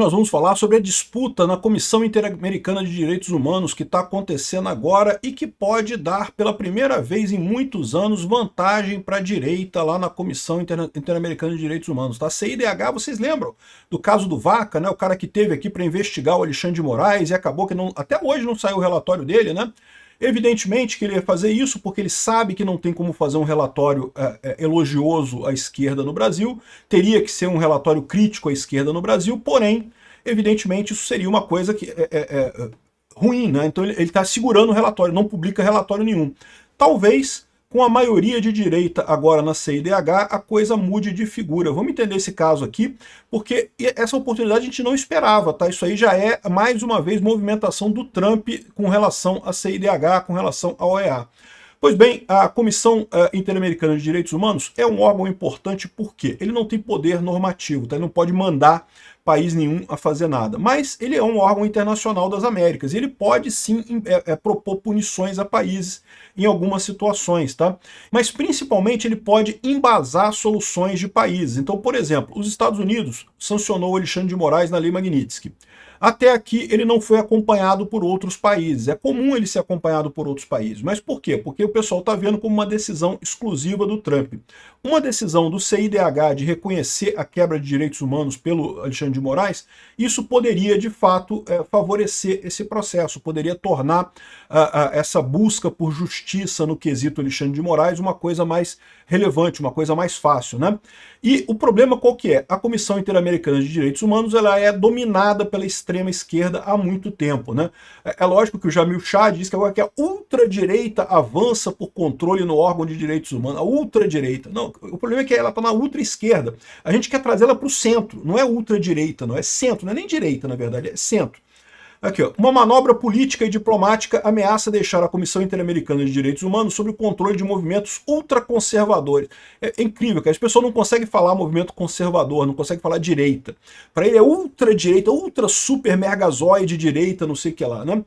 Nós vamos falar sobre a disputa na Comissão Interamericana de Direitos Humanos que está acontecendo agora e que pode dar pela primeira vez em muitos anos vantagem para a direita lá na Comissão Interamericana de Direitos Humanos. Tá? A CIDH, vocês lembram do caso do Vaca, né? O cara que teve aqui para investigar o Alexandre de Moraes e acabou que até hoje não saiu o relatório dele, né? Evidentemente que ele ia fazer isso porque ele sabe que não tem como fazer um relatório elogioso à esquerda no Brasil, teria que ser um relatório crítico à esquerda no Brasil, porém, evidentemente isso seria uma coisa que ruim, né? Então ele está segurando o relatório, não publica relatório nenhum. Talvez, com a maioria de direita agora na CIDH, a coisa mude de figura. Vamos entender esse caso aqui, porque essa oportunidade a gente não esperava, tá? Isso aí já é, mais uma vez, movimentação do Trump com relação à CIDH, com relação à OEA. Pois bem, a Comissão Interamericana de Direitos Humanos é um órgão importante porque ele não tem poder normativo, tá? Ele não pode mandar país nenhum a fazer nada, mas ele é um órgão internacional das Américas e ele pode sim propor punições a países em algumas situações, tá? Mas principalmente ele pode embasar soluções de países. Então, por exemplo, os Estados Unidos sancionou o Alexandre de Moraes na Lei Magnitsky. Até aqui ele não foi acompanhado por outros países. É comum ele ser acompanhado por outros países. Mas por quê? Porque o pessoal está vendo como uma decisão exclusiva do Trump. Uma decisão do CIDH de reconhecer a quebra de direitos humanos pelo Alexandre de Moraes, isso poderia, de fato, favorecer esse processo, poderia tornar essa busca por justiça no quesito Alexandre de Moraes uma coisa mais relevante, uma coisa mais fácil, né? E o problema qual que é? A Comissão Interamericana de Direitos Humanos ela é dominada pela extrema esquerda há muito tempo, né? É lógico que o Jamil Chad diz que agora que a ultradireita avança por controle no órgão de direitos humanos, a ultradireita. Não, o problema é que ela está na ultra-esquerda. A gente quer trazê-la para o centro, não é ultradireita, não é centro, não é nem direita, na verdade, é centro. Aqui, ó. Uma manobra política e diplomática ameaça deixar a Comissão Interamericana de Direitos Humanos sob o controle de movimentos ultraconservadores. É incrível, que as pessoas não conseguem falar movimento conservador, não conseguem falar direita. Para ele é ultradireita, ultra super mergazoide direita, não sei o que lá, né?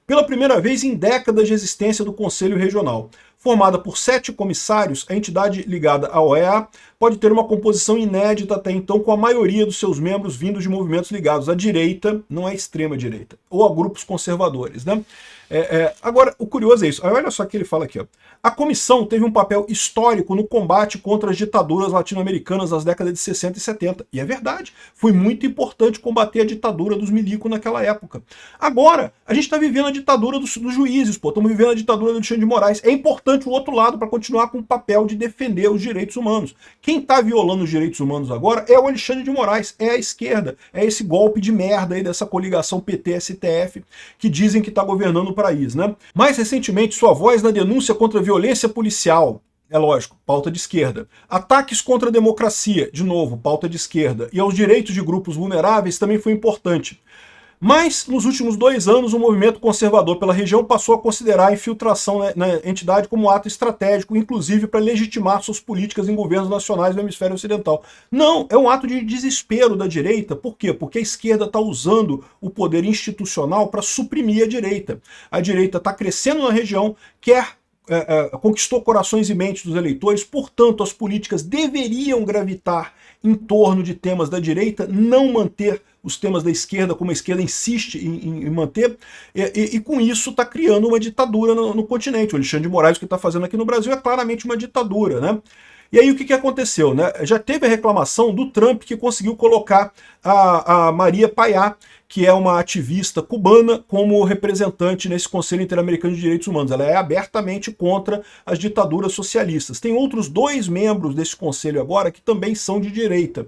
Pela primeira vez em décadas de existência do Conselho Regional. Formada por 7 comissários, a entidade ligada à OEA pode ter uma composição inédita até então, com a maioria dos seus membros vindos de movimentos ligados à direita, não à extrema-direita, ou a grupos conservadores, né? Agora, o curioso é isso. Olha só o que ele fala aqui, ó. A comissão teve um papel histórico no combate contra as ditaduras latino-americanas nas décadas de 60 e 70. E é verdade, foi muito importante combater a ditadura dos milicos naquela época. Agora, a gente está vivendo a ditadura dos juízes, pô. Estamos vivendo a ditadura do Alexandre de Moraes. É importante o outro lado para continuar com o papel de defender os direitos humanos. Quem está violando os direitos humanos agora é o Alexandre de Moraes, é a esquerda, é esse golpe de merda aí dessa coligação PT-STF que dizem que está governando o país, né? Mais recentemente, sua voz na denúncia contra a violência policial, é lógico, pauta de esquerda. Ataques contra a democracia, de novo, pauta de esquerda. E aos direitos de grupos vulneráveis também foi importante. Mas, nos últimos 2 anos, o movimento conservador pela região passou a considerar a infiltração na entidade como um ato estratégico, inclusive para legitimar suas políticas em governos nacionais do hemisfério ocidental. Não, é um ato de desespero da direita. Por quê? Porque a esquerda está usando o poder institucional para suprimir a direita. A direita está crescendo na região, conquistou corações e mentes dos eleitores, portanto, as políticas deveriam gravitar em torno de temas da direita, não manter os temas da esquerda, como a esquerda insiste em manter, e com isso está criando uma ditadura no continente. O Alexandre de Moraes, o que está fazendo aqui no Brasil, é claramente uma ditadura, né? E aí o que aconteceu, né? Já teve a reclamação do Trump que conseguiu colocar a Maria Payá, que é uma ativista cubana, como representante nesse Conselho Interamericano de Direitos Humanos. Ela é abertamente contra as ditaduras socialistas. Tem outros 2 membros desse conselho agora que também são de direita.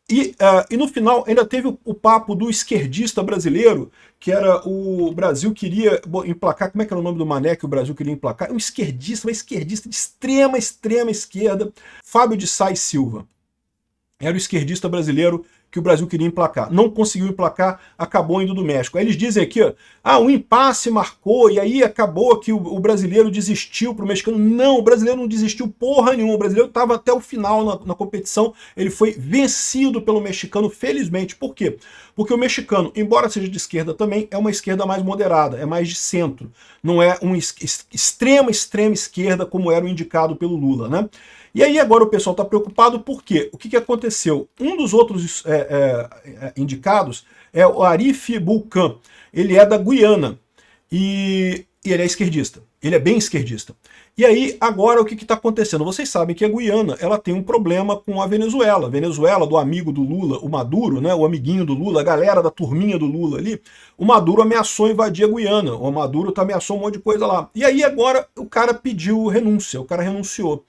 E no final ainda teve o papo do esquerdista brasileiro, que era o Brasil queria emplacar, como é que era o nome do mané que o Brasil queria emplacar? Um esquerdista de extrema esquerda, Fábio de Sá e Silva. Era o esquerdista brasileiro que o Brasil queria emplacar. Não conseguiu emplacar, acabou indo do México. Aí eles dizem aqui, ó, um impasse marcou e aí acabou que o brasileiro desistiu para o mexicano. Não, o brasileiro não desistiu porra nenhuma. O brasileiro estava até o final na competição. Ele foi vencido pelo mexicano, felizmente. Por quê? Porque o mexicano, embora seja de esquerda também, é uma esquerda mais moderada, é mais de centro. Não é uma extrema esquerda como era o indicado pelo Lula, né? E aí agora o pessoal está preocupado porque o que aconteceu? Um dos outros indicados é o Arif Bulcan. Ele é da Guiana e ele é esquerdista. Ele é bem esquerdista. E aí, agora, o que está acontecendo? Vocês sabem que a Guiana ela tem um problema com a Venezuela. A Venezuela, do amigo do Lula, o Maduro, né, o amiguinho do Lula, a galera da turminha do Lula ali, o Maduro ameaçou invadir a Guiana. O Maduro ameaçou um monte de coisa lá. E aí, agora, o cara pediu renúncia, o cara renunciou.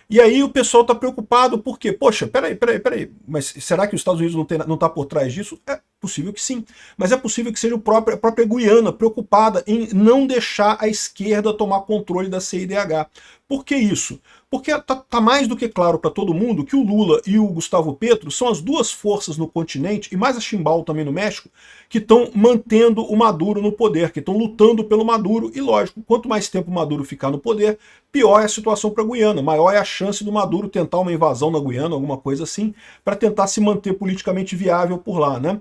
E aí o pessoal está preocupado porque, poxa, peraí, mas será que os Estados Unidos não tá por trás disso? É possível que sim, mas é possível que seja a própria Guiana preocupada em não deixar a esquerda tomar controle da CIDH. Por que isso? Porque tá mais do que claro para todo mundo que o Lula e o Gustavo Petro são as duas forças no continente, e mais a Chimbal também no México, que estão mantendo o Maduro no poder, que estão lutando pelo Maduro, e lógico, quanto mais tempo o Maduro ficar no poder, pior é a situação para a Guiana, maior é a chance do Maduro tentar uma invasão na Guiana, alguma coisa assim, para tentar se manter politicamente viável por lá, né?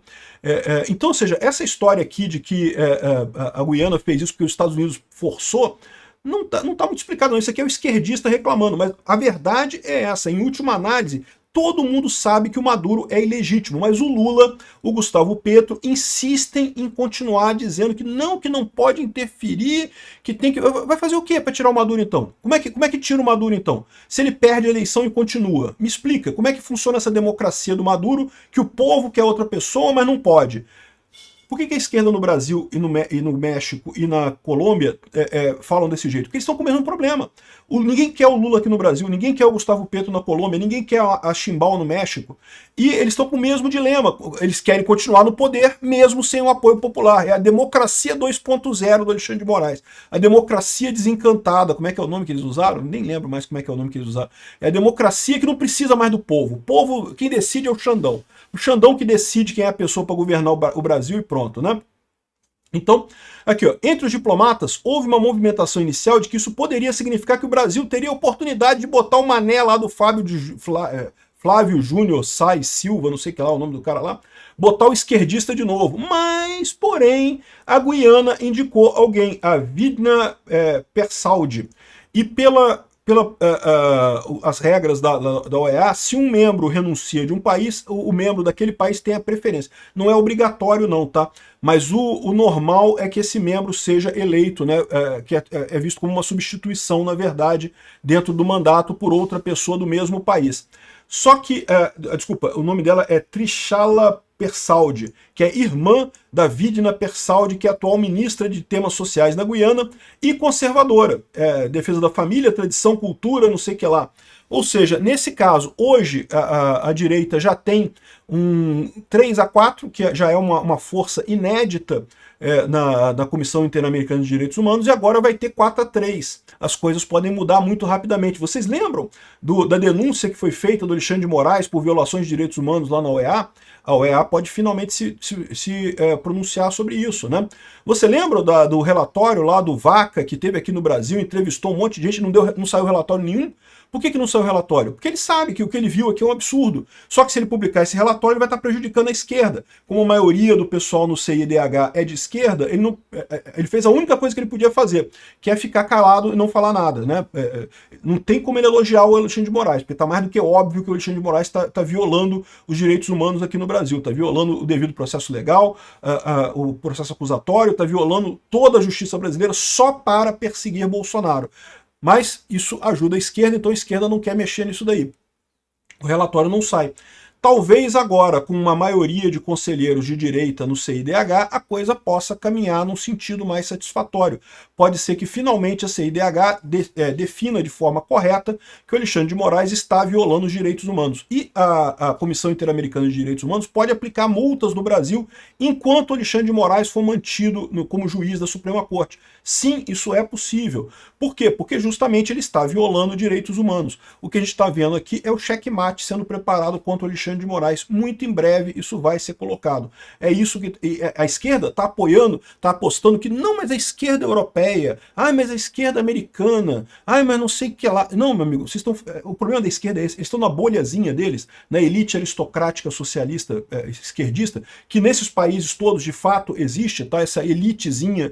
Então, ou seja, essa história aqui de que a Guiana fez isso porque os Estados Unidos forçou, não tá muito explicado não. Isso aqui é o esquerdista reclamando, mas a verdade é essa. Em última análise, todo mundo sabe que o Maduro é ilegítimo, mas o Lula, o Gustavo Petro, insistem em continuar dizendo que não pode interferir, que tem que... Vai fazer o quê para tirar o Maduro então? Como é que tira o Maduro então? Se ele perde a eleição e continua? Me explica, como é que funciona essa democracia do Maduro, que o povo quer outra pessoa, mas não pode? Por que a esquerda no Brasil e no México e na Colômbia falam desse jeito? Porque eles estão com o mesmo problema. Ninguém quer o Lula aqui no Brasil, ninguém quer o Gustavo Petro na Colômbia, ninguém quer a Chimbal no México. E eles estão com o mesmo dilema. Eles querem continuar no poder mesmo sem o apoio popular. É a democracia 2.0 do Alexandre de Moraes. A democracia desencantada. Como é que é o nome que eles usaram? Nem lembro mais como é que é o nome que eles usaram. É a democracia que não precisa mais do povo. O povo, quem decide é o Xandão. O Xandão que decide quem é a pessoa para governar o Brasil e pronto, né? Então, aqui, ó, entre os diplomatas, houve uma movimentação inicial de que isso poderia significar que o Brasil teria a oportunidade de botar o mané lá do Flávio Júnior Sais Silva, não sei que lá o nome do cara lá, botar o esquerdista de novo. Mas, porém, a Guiana indicou alguém, a Vidna Persaud. E as regras da OEA, se um membro renuncia de um país, o membro daquele país tem a preferência. Não é obrigatório não, tá? Mas o normal é que esse membro seja eleito, né? Que é visto como uma substituição, na verdade, dentro do mandato por outra pessoa do mesmo país. Só que, desculpa, o nome dela é Trichala Persaud, que é irmã da Vidna Persaud, que é atual ministra de temas sociais na Guiana e conservadora, defesa da família, tradição, cultura, não sei o que lá. Ou seja, nesse caso, hoje a direita já tem um 3-4, que já é uma força inédita na Comissão Interamericana de Direitos Humanos, e agora vai ter 4-3. As coisas podem mudar muito rapidamente. Vocês lembram da denúncia que foi feita do Alexandre de Moraes por violações de direitos humanos lá na OEA? A OEA pode finalmente se pronunciar sobre isso, né? Você lembra do relatório lá do Vaca, que teve aqui no Brasil, entrevistou um monte de gente, não saiu relatório nenhum? Por que não saiu relatório? Porque ele sabe que o que ele viu aqui é um absurdo. Só que se ele publicar esse relatório, ele vai estar prejudicando a esquerda. Como a maioria do pessoal no CIDH é de esquerda, ele fez a única coisa que ele podia fazer, que é ficar calado e não falar nada, né? Não tem como ele elogiar o Alexandre de Moraes, porque está mais do que óbvio que o Alexandre de Moraes está violando os direitos humanos aqui no Brasil, está violando o devido processo legal, o processo acusatório, está violando toda a justiça brasileira só para perseguir Bolsonaro. Mas isso ajuda a esquerda, então a esquerda não quer mexer nisso daí. O relatório não sai. Talvez agora, com uma maioria de conselheiros de direita no CIDH, a coisa possa caminhar num sentido mais satisfatório. Pode ser que finalmente a CIDH defina de forma correta que o Alexandre de Moraes está violando os direitos humanos. E a Comissão Interamericana de Direitos Humanos pode aplicar multas no Brasil enquanto o Alexandre de Moraes for mantido como juiz da Suprema Corte. Sim, isso é possível. Por quê? Porque justamente ele está violando direitos humanos. O que a gente está vendo aqui é o checkmate sendo preparado contra o Alexandre Alexandre de Moraes. Muito em breve isso vai ser colocado. É isso que a esquerda está apoiando, está apostando que não, mas a esquerda europeia, mas a esquerda americana, mas não sei o que lá. Não, meu amigo, vocês estão, o problema da esquerda é esse, eles estão na bolhazinha deles, na elite aristocrática socialista esquerdista, que nesses países todos de fato existe, tá? Essa elitezinha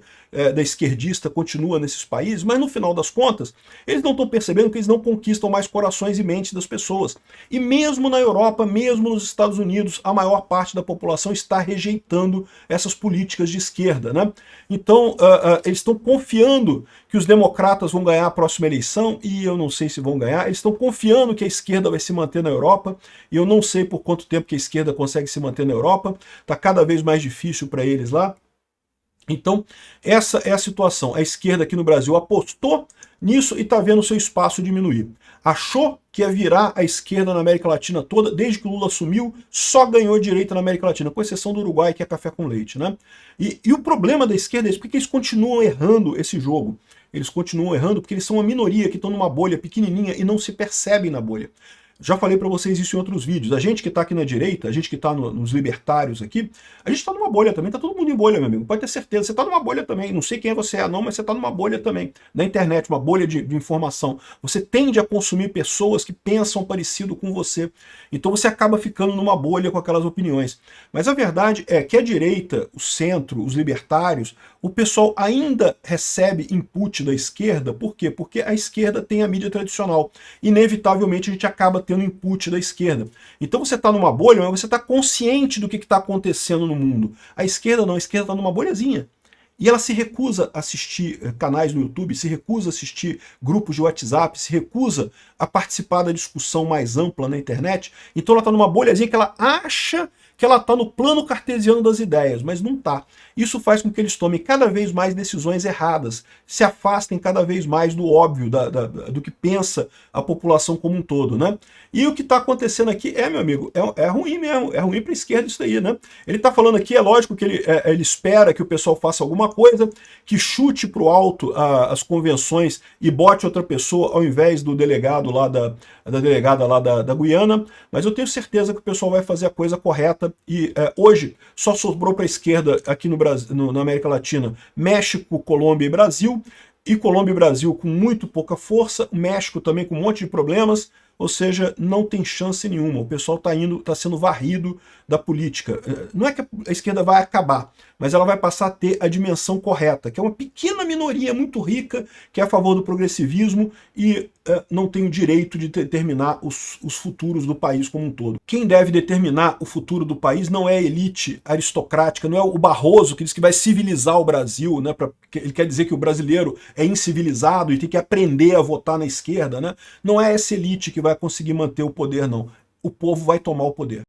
da esquerdista continua nesses países, mas no final das contas, eles não estão percebendo que eles não conquistam mais corações e mentes das pessoas. E mesmo na Europa, mesmo nos Estados Unidos, a maior parte da população está rejeitando essas políticas de esquerda, né? Então, eles estão confiando que os democratas vão ganhar a próxima eleição, e eu não sei se vão ganhar. Eles estão confiando que a esquerda vai se manter na Europa, e eu não sei por quanto tempo que a esquerda consegue se manter na Europa. Está cada vez mais difícil para eles lá. Então, essa é a situação. A esquerda aqui no Brasil apostou nisso e está vendo seu espaço diminuir. Achou que ia virar a esquerda na América Latina toda, desde que o Lula assumiu, só ganhou direita na América Latina, com exceção do Uruguai, que é café com leite, né? E o problema da esquerda é isso, porque eles continuam errando esse jogo. Eles continuam errando porque eles são uma minoria que estão numa bolha pequenininha e não se percebem na bolha. Já falei para vocês isso em outros vídeos. A gente que está aqui na direita, a gente que está nos libertários aqui, a gente está numa bolha também, está todo mundo em bolha, meu amigo. Pode ter certeza, você está numa bolha também. Não sei quem você é não, mas você está numa bolha também. Na internet, uma bolha de informação. Você tende a consumir pessoas que pensam parecido com você. Então você acaba ficando numa bolha com aquelas opiniões. Mas a verdade é que a direita, o centro, os libertários, o pessoal ainda recebe input da esquerda. Por quê? Porque a esquerda tem a mídia tradicional. Inevitavelmente a gente acaba tendo input da esquerda. Então você está numa bolha, mas você está consciente do que está acontecendo no mundo. A esquerda não, a esquerda está numa bolhazinha. E ela se recusa a assistir canais no YouTube, se recusa a assistir grupos de WhatsApp, se recusa a participar da discussão mais ampla na internet. Então ela está numa bolhazinha que ela acha que ela está no plano cartesiano das ideias, mas não está. Isso faz com que eles tomem cada vez mais decisões erradas, se afastem cada vez mais do óbvio, do que pensa a população como um todo, né? E o que está acontecendo aqui meu amigo, é ruim mesmo, é ruim para a esquerda isso aí, né? Ele está falando aqui, é lógico que ele espera que o pessoal faça alguma coisa, que chute para o alto as convenções e bote outra pessoa ao invés do delegado lá da delegada lá da Guiana, mas eu tenho certeza que o pessoal vai fazer a coisa correta. E hoje só sobrou para a esquerda aqui no Brasil, na América Latina, México, Colômbia e Brasil, e Colômbia e Brasil com muito pouca força, o México também com um monte de problemas, ou seja, não tem chance nenhuma. O pessoal está sendo varrido da política. Não é que a esquerda vai acabar, mas ela vai passar a ter a dimensão correta, que é uma pequena minoria muito rica, que é a favor do progressivismo e não tem o direito de determinar os futuros do país como um todo. Quem deve determinar o futuro do país não é a elite aristocrática, não é o Barroso que diz que vai civilizar o Brasil, né? Ele quer dizer que o brasileiro é incivilizado e tem que aprender a votar na esquerda, né? Não é essa elite que vai conseguir manter o poder, não. O povo vai tomar o poder.